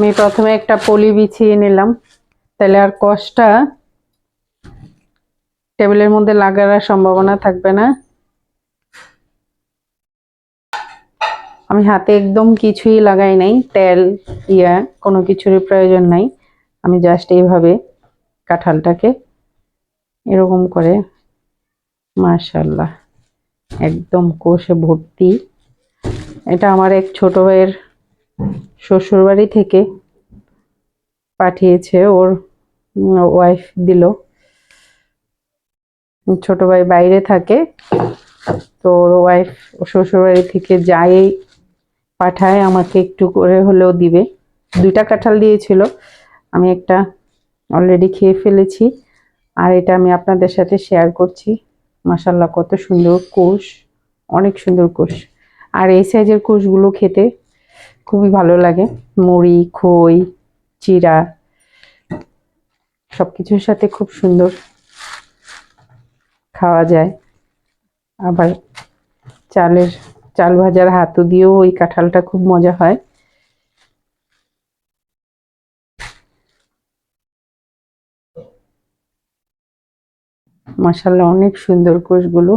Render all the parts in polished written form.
আমি প্রথমে একটা পলি বিছিয়ে নিলাম, তাহলে আর কষটা টেবিলের মধ্যে লাগার সম্ভাবনা থাকবে না। আমি হাতে একদম কিছুই লাগাই নাই, তেল কোনো কিছুরই প্রয়োজন নাই। আমি জাস্ট এইভাবে কাঁঠালটাকে এরকম করে, মাশাআল্লাহ একদম কষে ভর্তি। এটা আমার এক ছোট ভাইয়ের শ্বশুর বাড়ি থেকে পাঠিয়েছে, ওর ওয়াইফ দিল। ছোট ভাই বাইরে থাকে, তো ওর ওয়াইফ শ্বশুর বাড়ি থেকে যাই পাঠায় আমাকে একটু করে হলেও দিবে। 2টা কাঁঠাল দিয়েছিল, আমি একটা অলরেডি খেয়ে ফেলেছি, আর এটা আমি আপনাদের সাথে শেয়ার করছি। মাশাআল্লাহ কত সুন্দর কোষ, অনেক সুন্দর কোষ। আর এই সাইজের কোষগুলো খেতে খুবই ভালো লাগে। মুড়ি, খই, চিড়া সবকিছুর সাথে খুব সুন্দর খাওয়া যায়। আবার চাল ভাজার হাতু দিয়েও ওই কাঁঠালটা খুব মজা হয়। মাশাআল্লাহ অনেক সুন্দর কোষগুলো।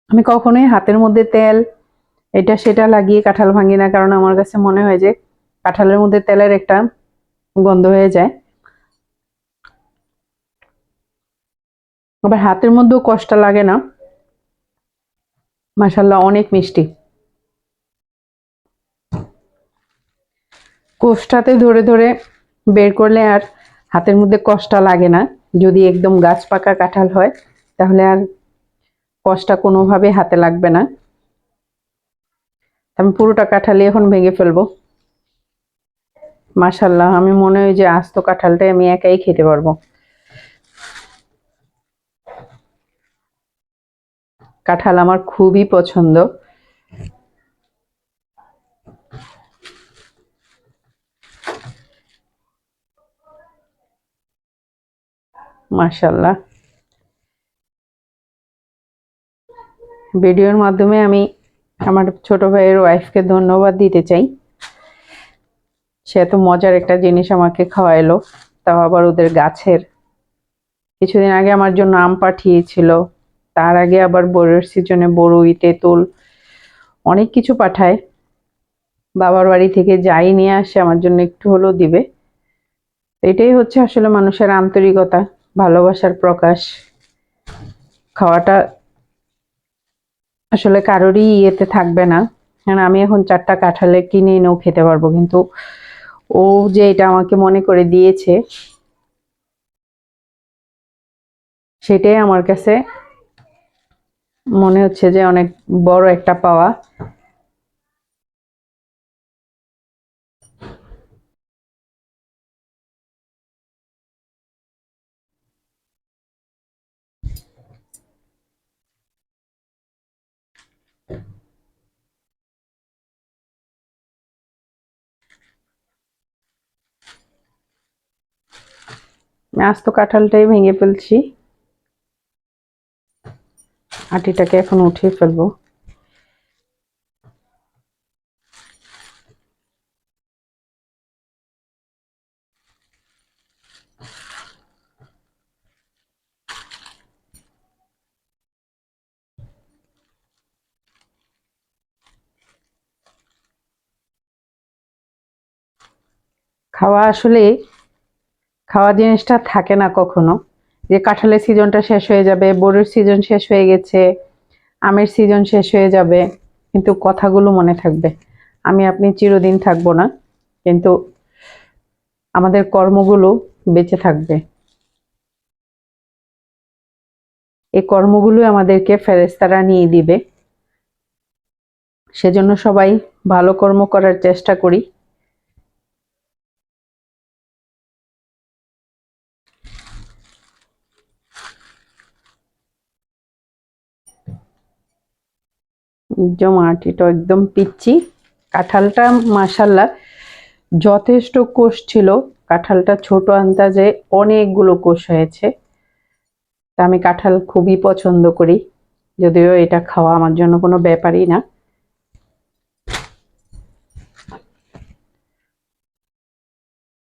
আমি কখনোই হাতের মধ্যে তেল এটা সেটা লাগিয়ে কাঁঠাল ভাঙি না, কারণ আমার কাছে মনে হয় যে কাঁঠালের মধ্যে তেলের একটা গন্ধ হয়ে যায়। আবার হাতের মধ্যেও কষ্ট লাগে না। মাশাআল্লাহ অনেক মিষ্টি। কোষটাতে ধরে ধরে বের করলে আর হাতের মধ্যে কষ্ট লাগে না। যদি একদম গাছ পাকা কাঁঠাল হয় তাহলে আর কষ্টটা কোনোভাবে হাতে লাগবে না। আমি পুরোটা কাঁঠালই এখন ভেঙে ফেলবো। মাশাআল্লাহ আমি মনে হয় যে আস্ত কাঁঠালটাই আমি একাই খেতে পারবো। কাঁঠাল আমার খুবই পছন্দ। মাশাআল্লাহ ভিডিওর মাধ্যমে আমি আমার ছোট ভাইয়ের ওয়াইফকে ধন্যবাদ দিতে চাই। সে এত মজার একটা জিনিস আমাকে খাওয়াইলো, তাও আবার ওদের গাছের। কিছুদিন আগে আমার জন্য আম পাঠিয়েছিল, তার আগে আবার বড়ের সিজনে বড়ই, তেঁতুল অনেক কিছু পাঠায়। বাবার বাড়ি থেকে যাই নিয়ে আসে আমার জন্য একটু হলেও দিবে। এটাই হচ্ছে আসলে মানুষের আন্তরিকতা, ভালোবাসার প্রকাশ। খাওয়াটা আসলে কারোরই ইয়েতে থাকবে না। কারণ আমি এখন 4টা কাঁঠালে কিনে এনেও খেতে পারবো, কিন্তু ও যে এটা আমাকে মনে করে দিয়েছে সেটাই আমার কাছে মনে হচ্ছে যে অনেক বড় একটা পাওয়া। আমি আস্ত কাঁঠালটাই ভেঙে ফেলছি, আটিটাকে এখন উঠিয়ে ফেলবো। খাওয়া জিনিসটা থাকে না কখনো, যে কাঁঠালের সিজনটা শেষ হয়ে যাবে, বড়ির সিজন শেষ হয়ে গেছে, আমের সিজন শেষ হয়ে যাবে, কিন্তু কথাগুলো মনে থাকবে। আমি আপনি চিরদিন থাকবো না, কিন্তু আমাদের কর্মগুলো বেঁচে থাকবে। এই কর্মগুলো আমাদেরকে ফেরেশতারা নিয়ে দিবে। সেজন্য সবাই ভালো কর্ম করার চেষ্টা করি। আটিটা একদম পিচ্ছি। কাঁঠালটা মাশাআল্লাহ যথেষ্ট কোষ ছিল, কাঁঠালটা ছোট আন্দাজে অনেকগুলো কোষ হয়েছে। তা আমি কাঁঠাল খুবই পছন্দ করি, যদিও এটা খাওয়া আমার জন্য কোনো ব্যাপারই না।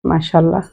মাশাআল্লাহ।